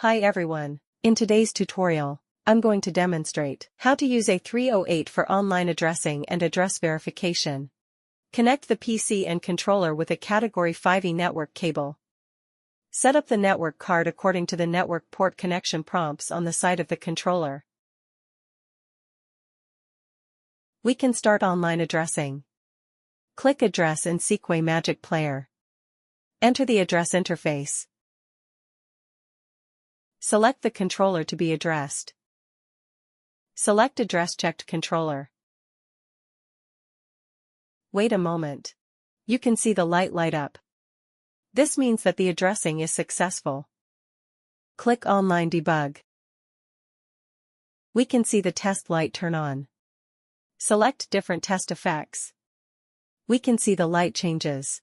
Hi everyone. In today's tutorial, I'm going to demonstrate how to use A308 for online addressing and address verification. Connect the PC and controller with a Category 5E network cable. Set up the network card according to the network port connection prompts on the side of the controller. We can start online addressing. Click Address in Seekway Magic Player. Enter the address interface. Select the controller to be addressed. Select Address Checked Controller. Wait a moment. You can see the light up. This means that the addressing is successful. Click Online Debug. We can see the test light turn on. Select different test effects. We can see the light changes.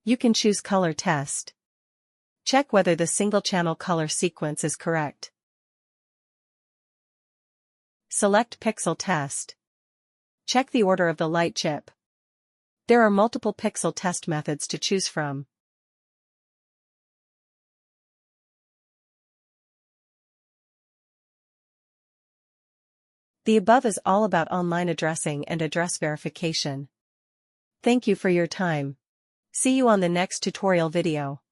You can choose Color Test. Check whether the single-channel color sequence is correct. Select Pixel Test. Check the order of the light chip. There are multiple pixel test methods to choose from. The above is all about online addressing and address verification. Thank you for your time. See you on the next tutorial video.